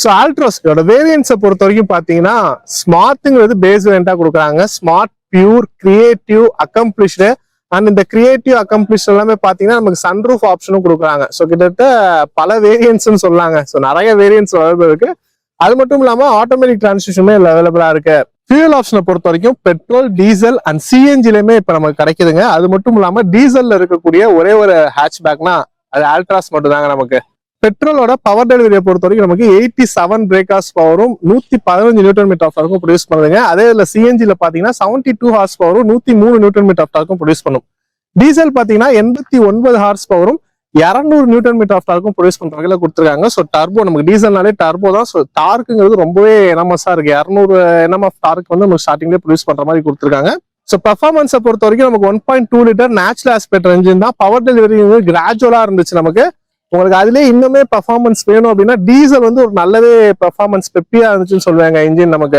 So Altroz இதோட வேரியன்ஸை பொறுத்த வரைக்கும் பாத்தீங்கன்னா ஸ்மார்ட்ங்கிறது பேஸ் வேரியண்டா கொடுக்குறாங்க. Smart, pure, creative, accomplished. And இந்த கிரியேட்டிவ் அக்கம்ப்ளிஷ் எல்லாமே பாத்தீங்கன்னா நமக்கு சன்ரூஃப் ஆப்ஷனும் கொடுக்குறாங்க. ஸோ கிட்டத்தட்ட பல வேரியன்ட்ஸ்னு சொல்லாங்க. ஸோ நிறைய வேரியன்ட்ஸ் அவைலபிள் இருக்கு. அது மட்டும் இல்லாம ஆட்டோமேட்டிக் டிரான்ஸ்மிஷனுமே அவைலபிளா இருக்கு. ஃபியூல் ஆப்ஷனை பொறுத்த வரைக்கும் பெட்ரோல், டீசல் அண்ட் சிஎன்ஜிலுமே இப்ப நமக்கு கிடைக்குதுங்க. அது மட்டும் இல்லாம டீசல்ல இருக்கக்கூடிய ஒரே ஒரு ஹேட்ச்பேக்னா அது ஆல்ட்ராஸ் மட்டும் தாங்க நமக்கு. பெட்ரோலோட பவர் டெலிவரியை பொறுத்த வரைக்கும் நமக்கு 87 பிரேக் ஹார்ஸ் பவரும் 115 நியூட்டன் மீட்டர் ஆஃப் டார்க்கும் ப்ரொடியூஸ் பண்ணுங்க. அதே இதுல சிஎன்ஜில பாத்தீங்கன்னா 72 ஹார்ஸ் பவரும் 103 நியூட்டன் மீட்டர் ஆஃப் டார்க்கும் ப்ரொடியூஸ் பண்ணும். டீசல் பாத்தீங்கன்னா 89 ஹார்ஸ் பவரும் 200 நியூட்டன் மீட்டர் ஆஃப் டார்க்கும் ப்ரொடியூஸ் பண்ற வகையில கொடுத்துருக்காங்க. ஸோ டர்போ நமக்கு டீசல்னாலே டர்போ தான். ஸோ டார்க்குங்கிறது ரொம்பவே என்எம்எஸ்ஸா இருக்கு. 200 என்எம்எஃப் டார்க் வந்து நமக்கு ஸ்டார்டிங்லேயே ப்ரொடியூஸ் பண்ற மாதிரி கொடுத்துருக்காங்க. ஸோ பெர்ஃபார்மன்ஸை பொறுத்த வரைக்கும் நமக்கு 1.2 லிட்டர் நேச்சுரல் ஆஸ்பெக்ட் என்ஜின் தான். பவர் டெலிவரி கிராஜுவலா இருந்துச்சு நமக்கு. உங்களுக்கு அதுலயே இன்னுமே பெர்ஃபார்மன்ஸ் வேணும் அப்படின்னா டீசல் வந்து ஒரு நல்லாவே பெர்ஃபார்மன்ஸ் பெப்பியா இருந்துச்சுன்னு சொல்லுவாங்க இன்ஜின் நமக்கு.